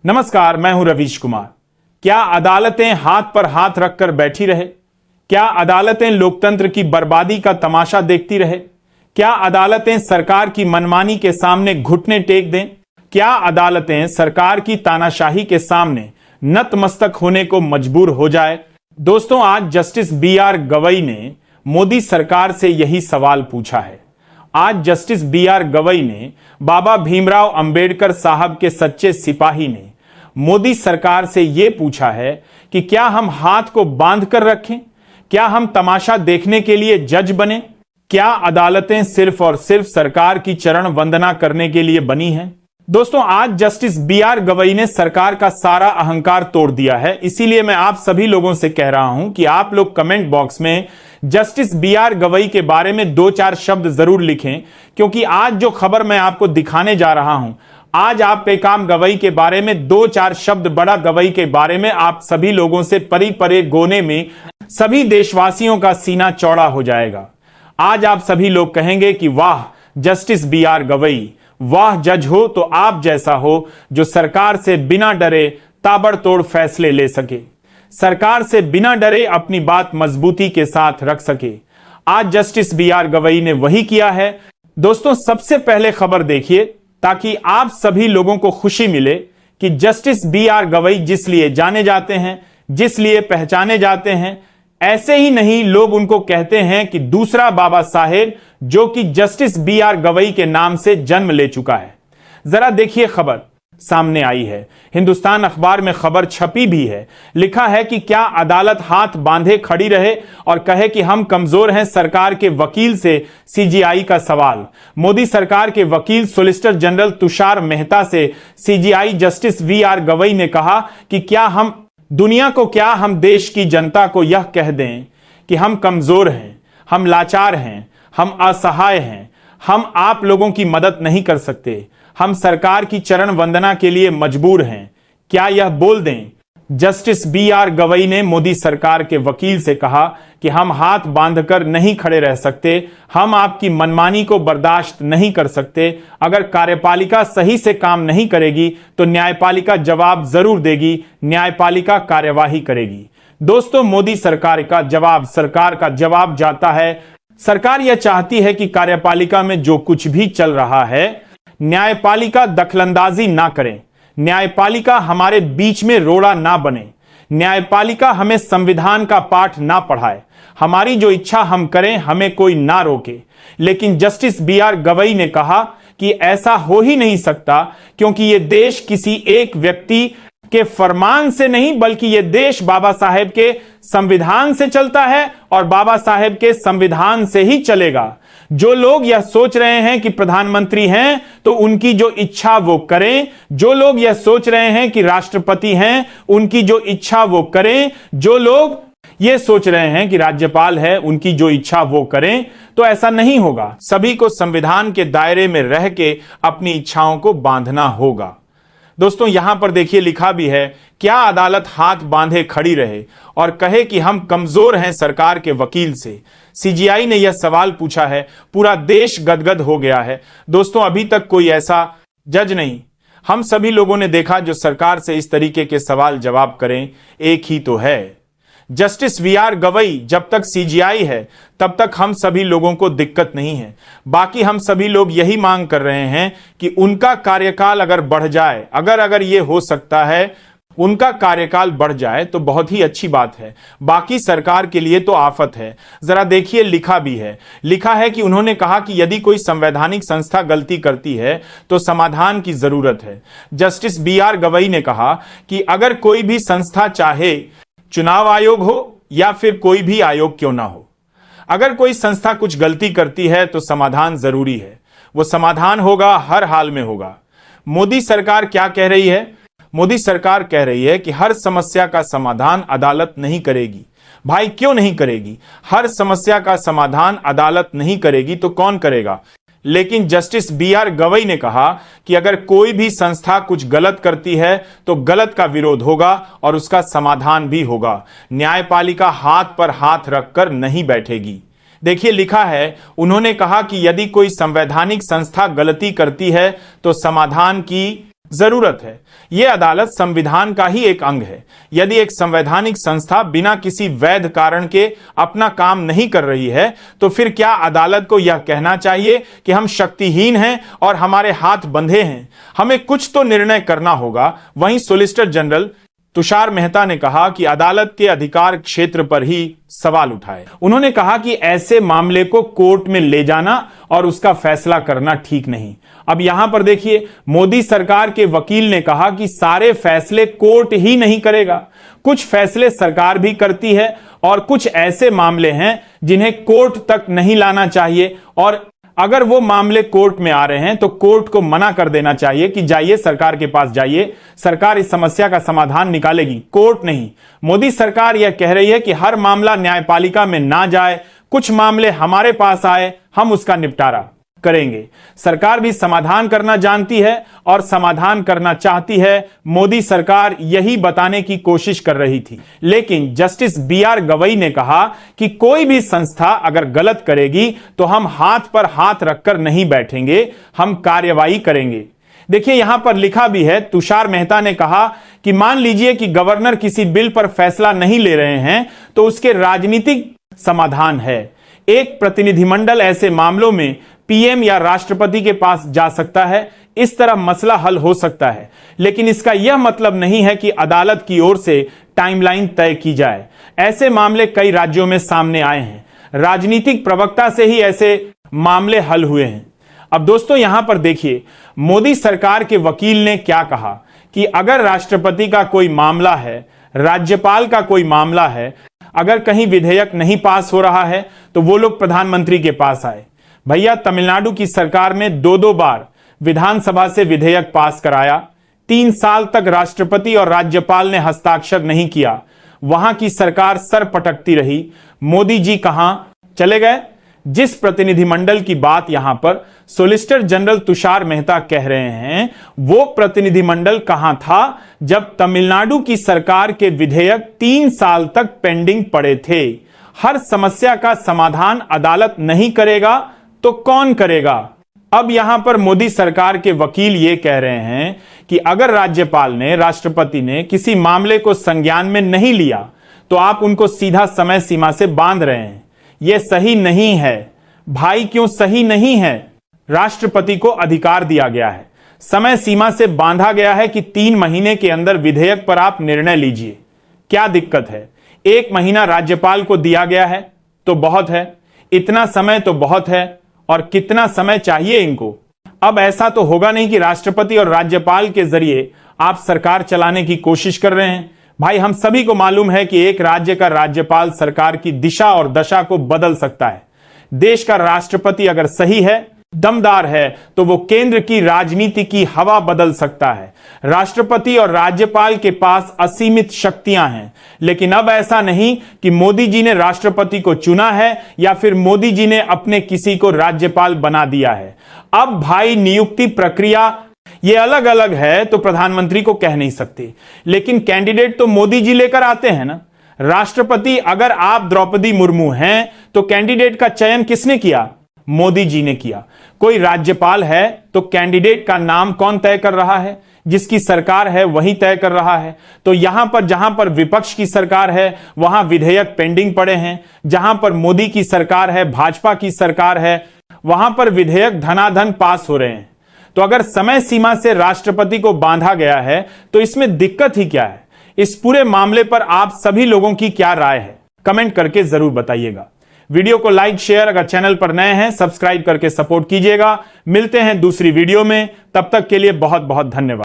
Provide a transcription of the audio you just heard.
नमस्कार, मैं हूं रवीश कुमार। क्या अदालतें हाथ पर हाथ रखकर बैठी रहे? क्या अदालतें लोकतंत्र की बर्बादी का तमाशा देखती रहे? क्या अदालतें सरकार की मनमानी के सामने घुटने टेक दें? क्या अदालतें सरकार की तानाशाही के सामने नतमस्तक होने को मजबूर हो जाए? दोस्तों, आज जस्टिस BR गवई ने मोदी सरकार से यही सवाल पूछा है। आज जस्टिस BR गवई ने, बाबा भीमराव अंबेडकर साहब के सच्चे सिपाही ने मोदी सरकार से यह पूछा है कि क्या हम हाथ को बांध कर रखें? क्या हम तमाशा देखने के लिए जज बने? क्या अदालतें सिर्फ और सिर्फ सरकार की चरण वंदना करने के लिए बनी हैं? दोस्तों, आज जस्टिस BR गवई ने सरकार का सारा अहंकार तोड़ दिया है। इसीलिए मैं आप सभी लोगों से कह रहा हूं कि आप लोग कमेंट बॉक्स में जस्टिस BR गवई के बारे में 2-4 शब्द जरूर लिखें, क्योंकि आज जो खबर मैं आपको दिखाने जा रहा हूं, आज आप पेकाम गवई के बारे में 2-4 शब्द बड़ा गवई के बारे में आप सभी लोगों से परी परे गोने में सभी देशवासियों का सीना चौड़ा हो जाएगा। आज आप सभी लोग कहेंगे कि वाह जस्टिस BR गवई, वाह जज हो तो आप जैसा हो जो सरकार से बिना डरे ताबड़तोड़ फैसले ले सके, सरकार से बिना डरे अपनी बात मजबूती के साथ रख सके। आज जस्टिस BR गवई ने वही किया है। दोस्तों, सबसे पहले खबर देखिए ताकि आप सभी लोगों को खुशी मिले कि जस्टिस BR गवई जिस लिए जाने जाते हैं, जिस लिए पहचाने जाते हैं, ऐसे ही नहीं लोग उनको कहते हैं कि दूसरा बाबा साहेब, जो कि जस्टिस BR गवई के नाम से जन्म ले चुका है। जरा देखिए, खबर सामने आई है, हिंदुस्तान अखबार में खबर छपी भी है। लिखा है कि क्या अदालत हाथ बांधे खड़ी रहे और कहे कि हम कमजोर हैं? सरकार के वकील से CJI का सवाल। मोदी सरकार के वकील सॉलिसिटर जनरल तुषार मेहता से CJI जस्टिस BR गवई ने कहा कि क्या हम दुनिया को, क्या हम देश की जनता को यह कह दें कि हम कमजोर हैं, हम लाचार हैं, हम असहाय हैं, हम आप लोगों की मदद नहीं कर सकते, हम सरकार की चरण वंदना के लिए मजबूर हैं? क्या यह बोल दें? जस्टिस BR गवई ने मोदी सरकार के वकील से कहा कि हम हाथ बांधकर नहीं खड़े रह सकते, हम आपकी मनमानी को बर्दाश्त नहीं कर सकते। अगर कार्यपालिका सही से काम नहीं करेगी तो न्यायपालिका जवाब जरूर देगी, न्यायपालिका कार्यवाही करेगी। दोस्तों, मोदी सरकार का जवाब जाता है। सरकार यह चाहती है कि कार्यपालिका में जो कुछ भी चल रहा है, न्यायपालिका दखलंदाजी ना करें, न्यायपालिका हमारे बीच में रोड़ा ना बने, न्यायपालिका हमें संविधान का पाठ ना पढ़ाए, हमारी जो इच्छा हम करें, हमें कोई ना रोके। लेकिन जस्टिस BR गवई ने कहा कि ऐसा हो ही नहीं सकता, क्योंकि यह देश किसी एक व्यक्ति के फरमान से नहीं, बल्कि यह देश बाबा साहेब के संविधान से चलता है और बाबा साहेब के संविधान से ही चलेगा। जो लोग यह सोच रहे हैं कि प्रधानमंत्री हैं तो उनकी जो इच्छा वो करें, जो लोग यह सोच रहे हैं कि राष्ट्रपति हैं उनकी जो इच्छा वो करें, जो लोग यह सोच रहे हैं कि राज्यपाल है उनकी जो इच्छा वो करें, तो ऐसा नहीं होगा। सभी को संविधान के दायरे में रह के अपनी इच्छाओं को बांधना होगा। दोस्तों, यहां पर देखिए लिखा भी है, क्या अदालत हाथ बांधे खड़ी रहे और कहे कि हम कमजोर हैं सरकार के वकील से? CJI ने यह सवाल पूछा है। पूरा देश गदगद हो गया है। दोस्तों, अभी तक कोई ऐसा जज नहीं हम सभी लोगों ने देखा जो सरकार से इस तरीके के सवाल जवाब करें। एक ही तो है, जस्टिस BR गवई। जब तक CJI है तब तक हम सभी लोगों को दिक्कत नहीं है। बाकी हम सभी लोग यही मांग कर रहे हैं कि उनका कार्यकाल अगर बढ़ जाए, अगर ये हो सकता है उनका कार्यकाल बढ़ जाए तो बहुत ही अच्छी बात है। बाकी सरकार के लिए तो आफत है। जरा देखिए, लिखा भी है, लिखा है कि उन्होंने कहा कि यदि कोई संवैधानिक संस्था गलती करती है तो समाधान की जरूरत है। जस्टिस BR गवई ने कहा कि अगर कोई भी संस्था, चाहे चुनाव आयोग हो या फिर कोई भी आयोग क्यों ना हो, अगर कोई संस्था कुछ गलती करती है तो समाधान जरूरी है। वो समाधान होगा, हर हाल में होगा। मोदी सरकार क्या कह रही है? मोदी सरकार कह रही है कि हर समस्या का समाधान अदालत नहीं करेगी। भाई, क्यों नहीं करेगी? हर समस्या का समाधान अदालत नहीं करेगी तो कौन करेगा? लेकिन जस्टिस BR गवई ने कहा कि अगर कोई भी संस्था कुछ गलत करती है तो गलत का विरोध होगा और उसका समाधान भी होगा। न्यायपालिका हाथ पर हाथ रखकर नहीं बैठेगी। देखिए, लिखा है, उन्होंने कहा कि यदि कोई संवैधानिक संस्था गलती करती है तो समाधान की जरूरत है। यह अदालत संविधान का ही एक अंग है। यदि एक संवैधानिक संस्था बिना किसी वैध कारण के अपना काम नहीं कर रही है तो फिर क्या अदालत को यह कहना चाहिए कि हम शक्तिहीन हैं और हमारे हाथ बंधे हैं? हमें कुछ तो निर्णय करना होगा। वहीं सॉलिसिटर जनरल तुषार मेहता ने कहा कि अदालत के अधिकार क्षेत्र पर ही सवाल उठाए। उन्होंने कहा कि ऐसे मामले को कोर्ट में ले जाना और उसका फैसला करना ठीक नहीं। अब यहां पर देखिए, मोदी सरकार के वकील ने कहा कि सारे फैसले कोर्ट ही नहीं करेगा, कुछ फैसले सरकार भी करती है और कुछ ऐसे मामले हैं जिन्हें कोर्ट तक नहीं लाना चाहिए, और अगर वो मामले कोर्ट में आ रहे हैं तो कोर्ट को मना कर देना चाहिए कि जाइए सरकार के पास जाइए, सरकार इस समस्या का समाधान निकालेगी, कोर्ट नहीं। मोदी सरकार यह कह रही है कि हर मामला न्यायपालिका में ना जाए, कुछ मामले हमारे पास आए, हम उसका निपटारा करेंगे। सरकार भी समाधान करना जानती है और समाधान करना चाहती है। मोदी सरकार यही बताने की कोशिश कर रही थी, लेकिन जस्टिस BR गवई ने कहा कि कोई भी संस्था अगर गलत करेगी तो हम हाथ पर हाथ रखकर नहीं बैठेंगे, हम कार्यवाही करेंगे। देखिए यहां पर लिखा भी है, तुषार मेहता ने कहा कि मान लीजिए कि गवर्नर किसी बिल पर फैसला नहीं ले रहे हैं तो उसके राजनीतिक समाधान है। एक प्रतिनिधिमंडल ऐसे मामलों में PM या राष्ट्रपति के पास जा सकता है, इस तरह मसला हल हो सकता है। लेकिन इसका यह मतलब नहीं है कि अदालत की ओर से टाइमलाइन तय की जाए। ऐसे मामले कई राज्यों में सामने आए हैं, राजनीतिक प्रवक्ता से ही ऐसे मामले हल हुए हैं। अब दोस्तों यहां पर देखिए, मोदी सरकार के वकील ने क्या कहा कि अगर राष्ट्रपति का कोई मामला है, राज्यपाल का कोई मामला है, अगर कहीं विधेयक नहीं पास हो रहा है तो वो लोग प्रधानमंत्री के पास आए। भैया तमिलनाडु की सरकार ने 2-2 बार विधानसभा से विधेयक पास कराया, 3 साल तक राष्ट्रपति और राज्यपाल ने हस्ताक्षर नहीं किया, वहां की सरकार सर पटकती रही। मोदी जी कहां चले गए? जिस प्रतिनिधिमंडल की बात यहां पर सॉलिसिटर जनरल तुषार मेहता कह रहे हैं, वो प्रतिनिधिमंडल कहां था जब तमिलनाडु की सरकार के विधेयक 3 साल तक पेंडिंग पड़े थे? हर समस्या का समाधान अदालत नहीं करेगा तो कौन करेगा? अब यहां पर मोदी सरकार के वकील ये कह रहे हैं कि अगर राज्यपाल ने, राष्ट्रपति ने किसी मामले को संज्ञान में नहीं लिया तो आप उनको सीधा समय सीमा से बांध रहे हैं। यह सही नहीं है भाई। क्यों सही नहीं है? राष्ट्रपति को अधिकार दिया गया है, समय सीमा से बांधा गया है कि 3 महीने के अंदर विधेयक पर आप निर्णय लीजिए। क्या दिक्कत है? 1 महीना राज्यपाल को दिया गया है तो बहुत है, इतना समय तो बहुत है, और कितना समय चाहिए इनको? अब ऐसा तो होगा नहीं कि राष्ट्रपति और राज्यपाल के जरिए आप सरकार चलाने की कोशिश कर रहे हैं। भाई हम सभी को मालूम है कि एक राज्य का राज्यपाल सरकार की दिशा और दशा को बदल सकता है। देश का राष्ट्रपति अगर सही है, दमदार है, तो वो केंद्र की राजनीति की हवा बदल सकता है। राष्ट्रपति और राज्यपाल के पास असीमित शक्तियां हैं, लेकिन अब ऐसा नहीं कि मोदी जी ने राष्ट्रपति को चुना है या फिर मोदी जी ने अपने किसी को राज्यपाल बना दिया है। अब भाई नियुक्ति प्रक्रिया ये अलग अलग है तो प्रधानमंत्री को कह नहीं सकते, लेकिन कैंडिडेट तो मोदी जी लेकर आते हैं ना। राष्ट्रपति अगर आप द्रौपदी मुर्मू हैं तो कैंडिडेट का चयन किसने किया? मोदी जी ने किया। कोई राज्यपाल है तो कैंडिडेट का नाम कौन तय कर रहा है? जिसकी सरकार है वही तय कर रहा है। तो यहां पर जहां पर विपक्ष की सरकार है वहां विधेयक पेंडिंग पड़े हैं, जहां पर मोदी की सरकार है, भाजपा की सरकार है, वहां पर विधेयक धनाधन पास हो रहे हैं। तो अगर समय सीमा से राष्ट्रपति को बांधा गया है तो इसमें दिक्कत ही क्या है? इस पूरे मामले पर आप सभी लोगों की क्या राय है? कमेंट करके जरूर बताइएगा। वीडियो को लाइक शेयर, अगर चैनल पर नए हैं सब्सक्राइब करके सपोर्ट कीजिएगा। मिलते हैं दूसरी वीडियो में, तब तक के लिए बहुत बहुत धन्यवाद।